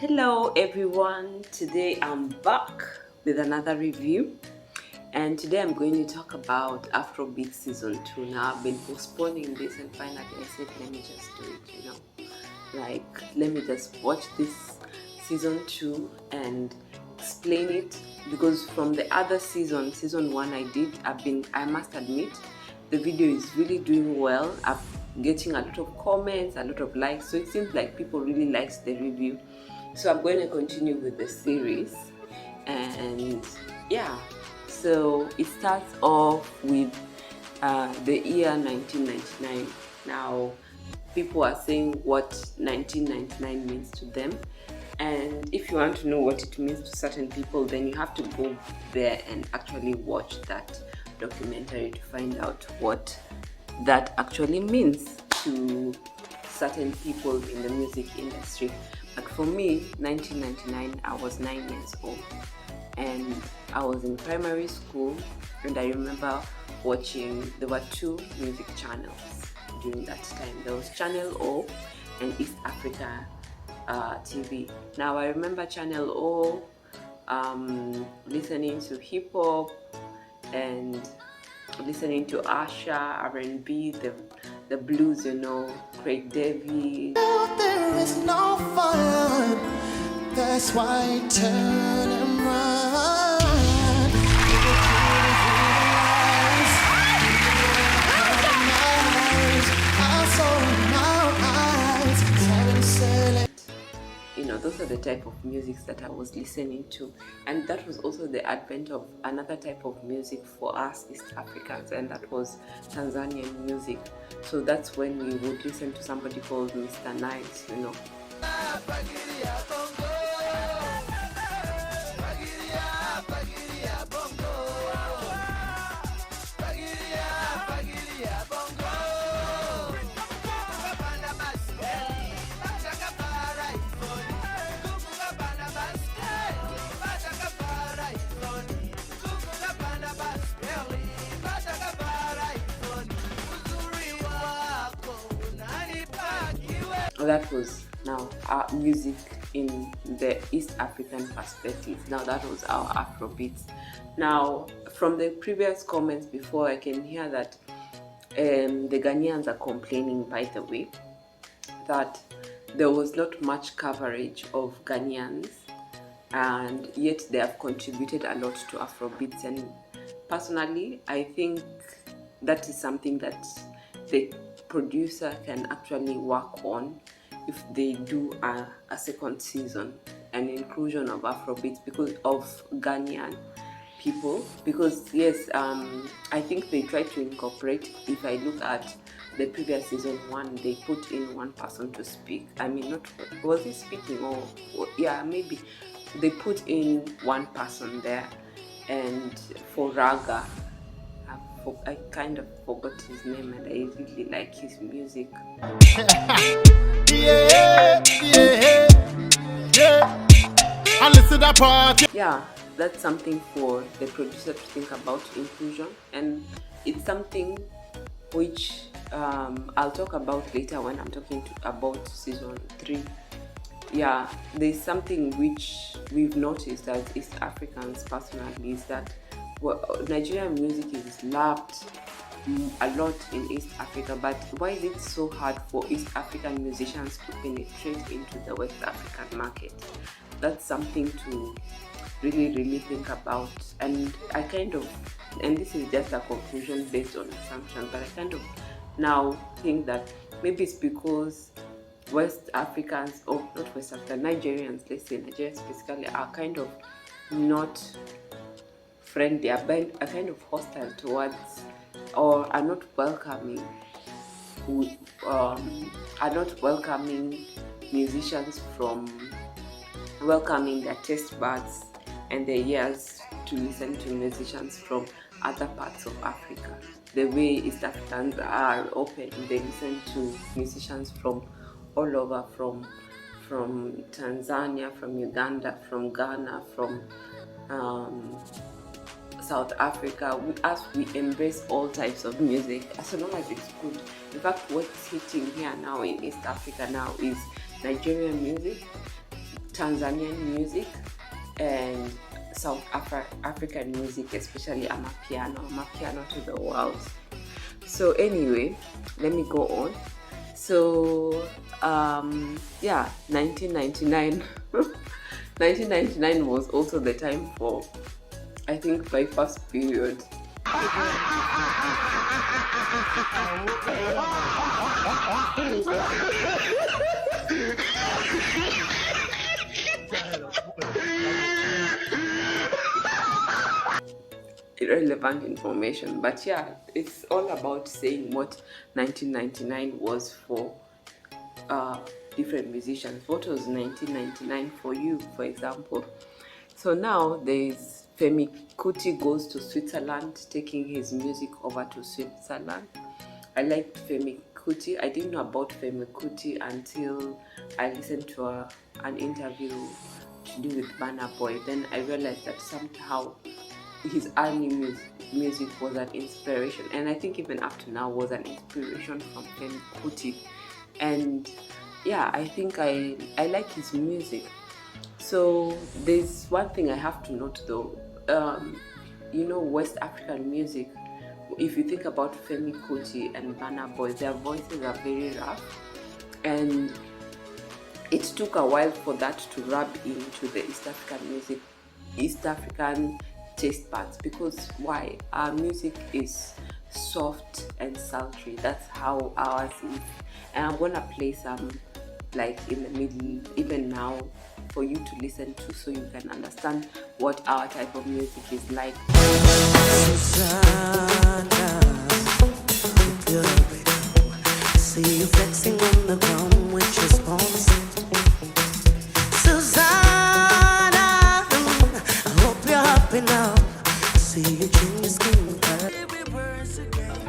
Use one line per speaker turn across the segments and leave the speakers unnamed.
Hello everyone, today I'm back with another review, and today I'm going to talk about Afrobeats season 2. Now I've been postponing this and finally I said let me just do it, let me just watch this season 2 and explain it, because from the other season 1 I must admit the video is really doing well. I'm getting a lot of comments, a lot of likes, so it seems like people really liked the review. So I'm going to continue with the series, and yeah, so it starts off with the year 1999. Now people are saying what 1999 means to them, and if you want to know what it means to certain people, then you have to go there and actually watch that documentary to find out what that actually means to certain people in the music industry. But for me, 1999, I was 9 years old and I was in primary school, and I remember watching, there were two music channels during that time. There was Channel O and East Africa TV. Now I remember Channel O listening to hip hop and listening to Asha, R&B, the blues, Craig David.
There is no fun, that's why I turn and run.
Those are the type of music that I was listening to, and that was also the advent of another type of music for us East Africans, and that was Tanzanian music. So that's when we would listen to somebody called Mr. Nice, That was now our music in the East African perspective. Now that was our Afrobeats. Now from the previous comments before, I can hear that the Ghanaians are complaining, by the way, that there was not much coverage of Ghanaians, and yet they have contributed a lot to Afrobeats. And personally, I think that is something that the producer can actually work on if they do a second season, an inclusion of Afrobeats because of Ghanaian people. Because yes, I think they try to incorporate. If I look at the previous season 1, they put in one person to speak. I mean, not was he speaking, or yeah, maybe they put in one person there. And for Raga, I kind of forgot his name, and I really like his music. Yeah, that's something for the producer to think about, inclusion, and it's something which I'll talk about later when I'm talking about season 3. Yeah, there's something which we've noticed as East Africans personally, is that Nigerian music is loved a lot in East Africa, but why is it so hard for East African musicians to penetrate into the West African market? That's something to really think about. And and this is just a conclusion based on assumption, but I kind of now think that maybe it's because West Africans, or not West African, Nigerians, let's say Nigerians specifically, are kind of not friendly, are kind of hostile towards, or are not welcoming, musicians from welcoming their taste buds and their ears to listen to musicians from other parts of Africa. The way East Africans are open, they listen to musicians from all over, from Tanzania, from Uganda, from Ghana, from South Africa. We embrace all types of music as long as it's good. In fact, what's hitting here now in East Africa now is Nigerian music, Tanzanian music and South African music, especially Amapiano to the world. So anyway, let me go on. So 1999 1999 was also the time for, I think, my first period. Irrelevant information, but yeah, it's all about saying what 1999 was for different musicians. What was 1999 for you, for example? So now there's Femi Kuti goes to Switzerland, taking his music over to Switzerland. I liked Femi Kuti. I didn't know about Femi Kuti until I listened to an interview to do with Burna Boy. Then I realized that somehow his early music was an inspiration, and I think even up to now was an inspiration from Femi Kuti. And yeah, I think I like his music. So there's one thing I have to note though. West African music, if you think about Femi Kuti and Burna Boy, their voices are very rough, and it took a while for that to rub into the East African taste buds, because why? Our music is soft and sultry. That's how ours is. And I'm gonna play some like in the middle even now for you to listen to, so you can understand what our type of music is like.
Susanna, see you flexing on the ground with your sponsor. Susanna, I hope you're happy now. See you change your skin color. Reverse again.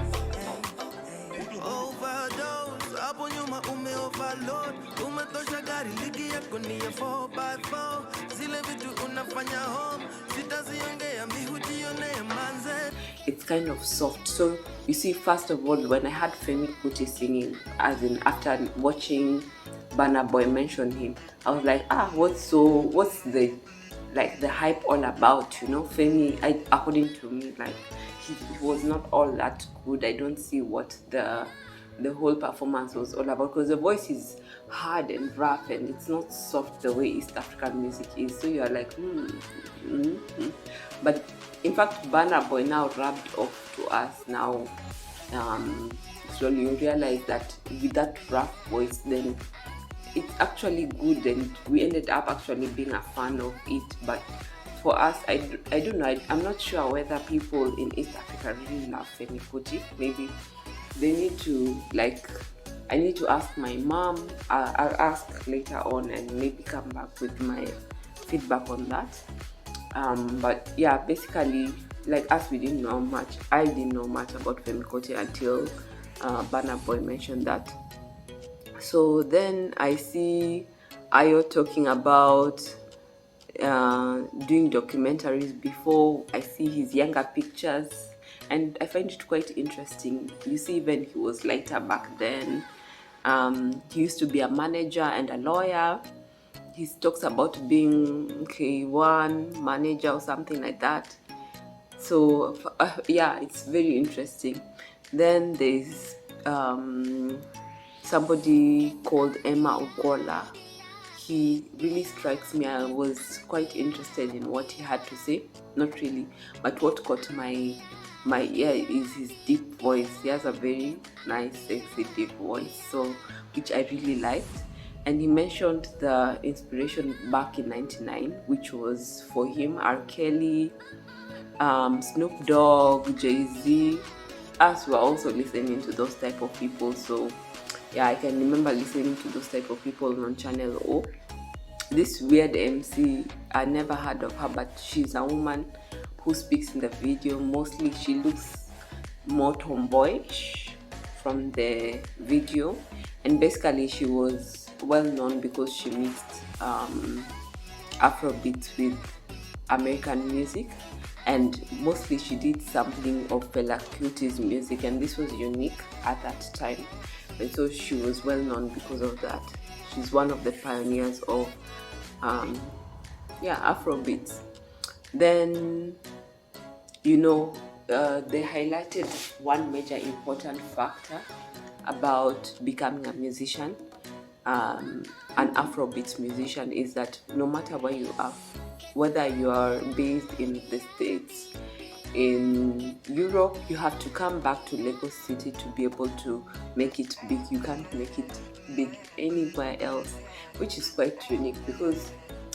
Overdose, hapo nyuma overload. Umetosha gari ligi yako ni ya 4x4. Zile vitu unafanya home, sitaziongea mihujione manze.
It's kind of soft. So you see, first of all, when I heard Femi Kuti singing, as in after watching Burna Boy mention him, I was like, what's the hype all about? Femi, according to me, like he was not all that good. I don't see what the whole performance was all about, because the voice is hard and rough and it's not soft the way East African music is. So you're like, But in fact, Burna Boy now rubbed off to us now. Slowly you realize that with that rough voice, then it's actually good, and we ended up actually being a fan of it. But for us, I don't know, I'm not sure whether people in East Africa really love Femi Kuti. Maybe they need to, I need to ask my mom. I'll ask later on and maybe come back with my feedback on that. But yeah, basically, like us, we didn't know much. I didn't know much about Femi Kuti until Burna Boy mentioned that. So then I see Ayo talking about doing documentaries. Before, I see his younger pictures, and I find it quite interesting. You see, even he was lighter back then. He used to be a manager and a lawyer. He talks about being K1 manager or something like that. So yeah, it's very interesting. Then there's somebody called Emma Ogola. He really strikes me. I was quite interested in what he had to say. Not really, but what caught my ear is his deep voice. He has a very nice, sexy, deep voice, so which I really liked. And he mentioned the inspiration back in '99, which was for him R. Kelly, Snoop Dogg, Jay-Z. Us were also listening to those type of people. So yeah, I can remember listening to those type of people on Channel O. This weird MC, I never heard of her, but she's a woman who speaks in the video. Mostly she looks more tomboyish from the video, and basically she was well known because she mixed Afrobeats with American music, and mostly she did sampling of Fela Kuti's music, and this was unique at that time, and so she was well known because of that. She's one of the pioneers of Afrobeats. Then, they highlighted one major important factor about becoming a musician, an Afrobeats musician, is that no matter where you are, whether you are based in the States, in Europe, you have to come back to Lagos City to be able to make it big. You can't make it big anywhere else, which is quite unique, because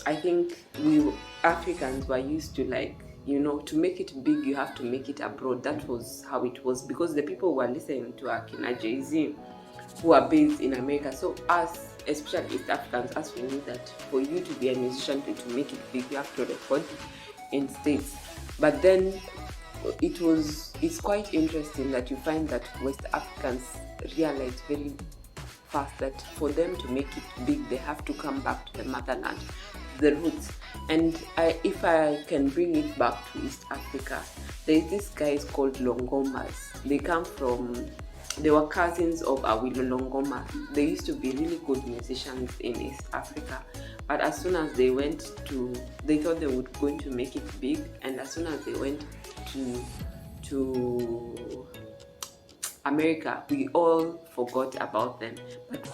I think we Africans were used to, like, to make it big, you have to make it abroad. That was how it was, because the people who were listening to Akina Jay-Z, who are based in America. So us, especially East Africans, us, we knew that for you to be a musician, to make it big, you have to record in States. But then it's quite interesting that you find that West Africans realize very fast that for them to make it big, they have to come back to the motherland, the roots. And if I can bring it back to East Africa, there's this guys called Longomas. They were cousins of Awilo Longoma. They used to be really good musicians in East Africa, but as soon as they thought they would going to make it big, and as soon as they went to America, we all forgot about them. But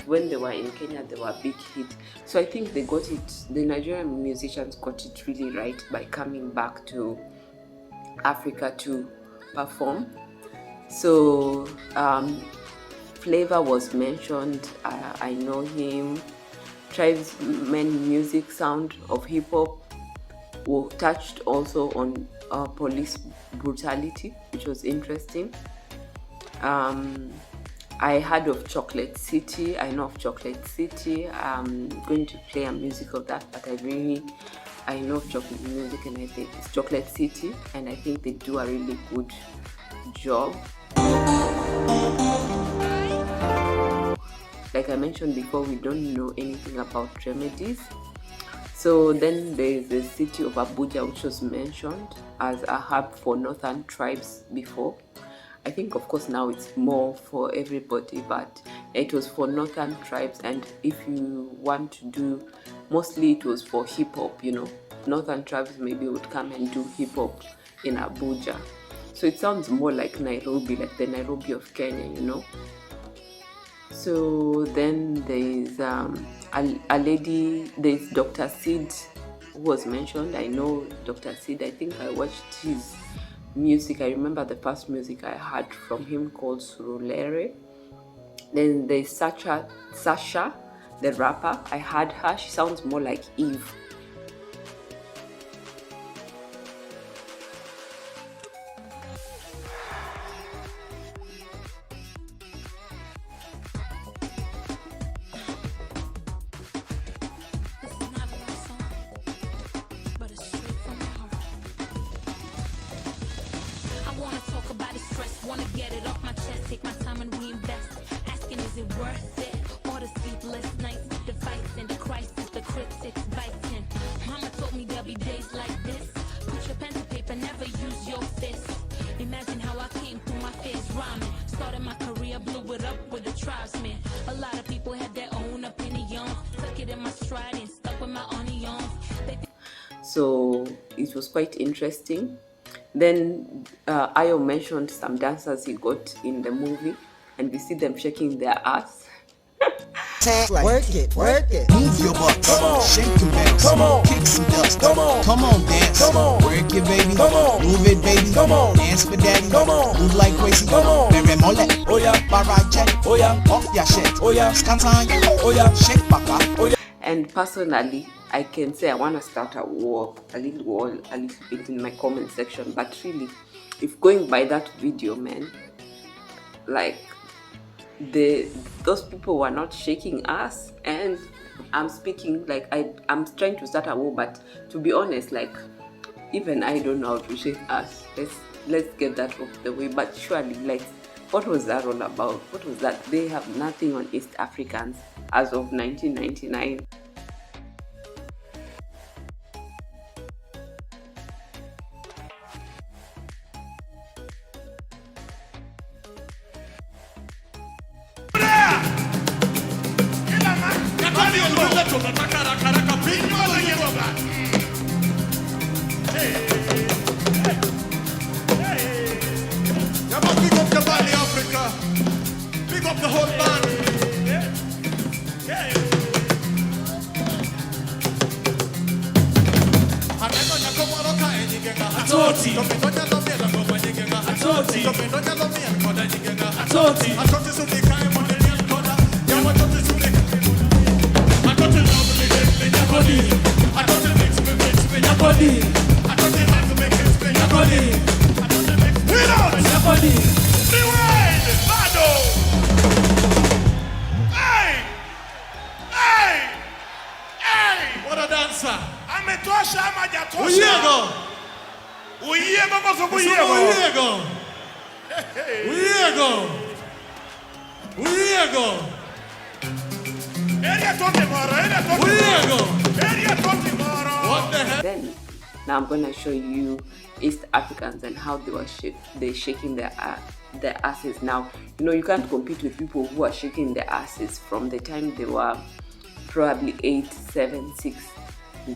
when they were in Kenya, they were a big hit. So I think the Nigerian musicians got it really right by coming back to Africa to perform. So Flavor was mentioned. I know him. Tribesmen music sound of hip hop were touched also on police brutality, which was interesting. I heard of Chocolate City. I know of Chocolate City. I'm going to play a music of that, but I know of chocolate music, and I think it's Chocolate City, and I think they do a really good job. Like I mentioned before, we don't know anything about remedies. So then there's the city of Abuja, which was mentioned as a hub for northern tribes before. I think, of course, now it's more for everybody, but it was for northern tribes. And if you want to do, mostly it was for hip hop, northern tribes maybe would come and do hip hop in Abuja. So it sounds more like Nairobi, like the Nairobi of Kenya, So then there's a lady, there's Dr. Sid, who was mentioned. I know Dr. Sid. I think I watched his music. I remember the first music I heard from him called Surulere. Then there's Sasha, the rapper. I heard her. She sounds more like Eve.
Wanna get it off my chest, take my time and reinvest. Asking, is it worth it? All the sleepless nights, the fights and the crisis, the critics biting. Mama told me there'll be days like this. Put your pen to paper, never use your fist. Imagine how I came through my fears rhyming. Started my career, blew it up with the tribesmen. A lot of people had their own opinions. Took it in my stride and stuck with my onions.
So it was quite interesting. Then Ayo mentioned some dancers he got in the movie, and we see them shaking their ass.
Work it, move your butt, come on, shake your ass, come on, kick some dust, come on, dance, come on, work it, baby, come on, move it, baby, come on, dance for daddy, come on, move like crazy, come on, Mary Mole, oh yeah, Barajet, oh yeah, off your shit, oh yeah, Scantan, oh yeah, shake papa, oh yeah.
And personally, I can say I want to start a little bit in my comment section, but really, if going by that video, man, like those people were not shaking us, and I'm speaking like I'm trying to start a war, but to be honest, like even I don't know how to shake us. Let's get that off the way. But surely, like, what was that all about? What was that? They have nothing on East Africans as of 1999.
Big up the whole band. What a dancer!
Ametosha ama hajatosha?
Uyego!
Uyego kwa
Uyego!
uyego.
Uyego! Uyego!
Area tote moro, area tote
Uyego!
moro. Area tote moro.
What the hell?
Then now I'm going to show you East Africans and how they're shaking their asses. Now, you know, you can't compete with people who are shaking their asses from the time they were probably 8, 7, 6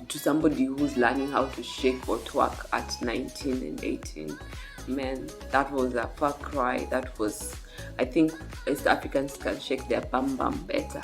to somebody who's learning how to shake or twerk at 19 and 18. Man, that was a far cry. That was, I think East Africans can shake their bum bum better.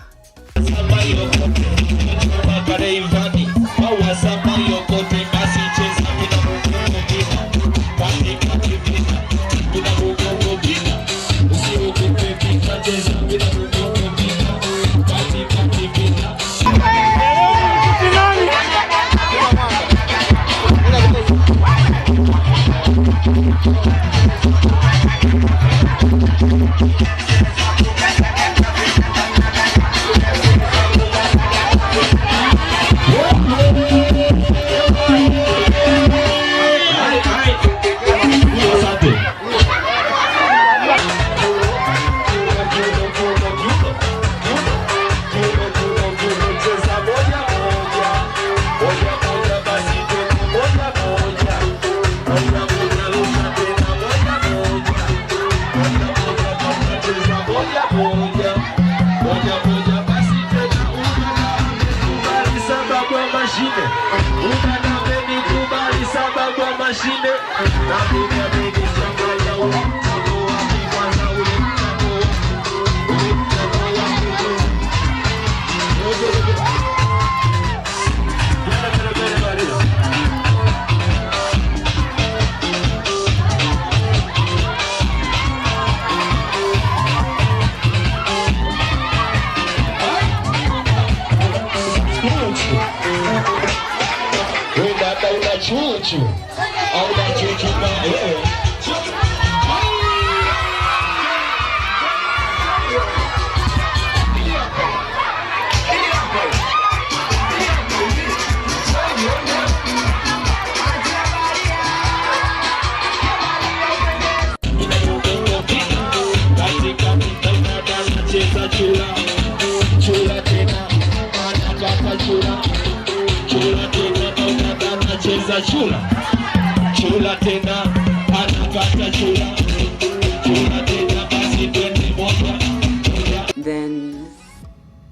Then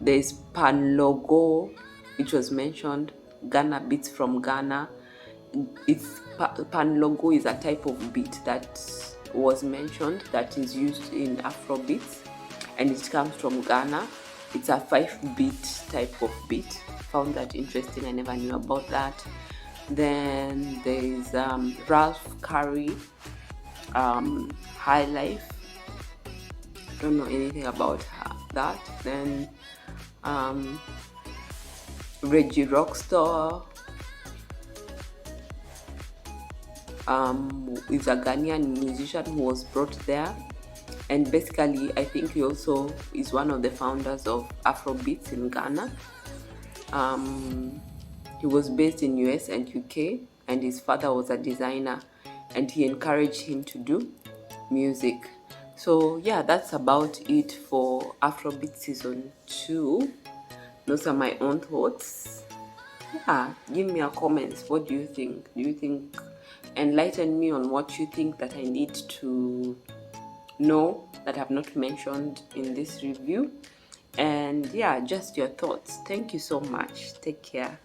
there's Pan Logo, which was mentioned, Ghana beats from Ghana. Pan Logo is a type of beat that was mentioned that is used in Afrobeats, and it comes from Ghana. It's a 5-beat type of beat. Found that interesting. I never knew about that. Then there's Ralph Curry, High Life. Don't know anything about that. Then Reggie Rockstar, is a Ghanaian musician who was brought there, and basically I think he also is one of the founders of Afrobeats in Ghana. He was based in US and UK, and his father was a designer, and he encouraged him to do music. So yeah, that's about it for Afrobeat season 2. Those are my own thoughts. Yeah, give me a comments. What do you think? Enlighten me on what you think that I need to know that I've not mentioned in this review. And yeah, just your thoughts. Thank you so much. Take care.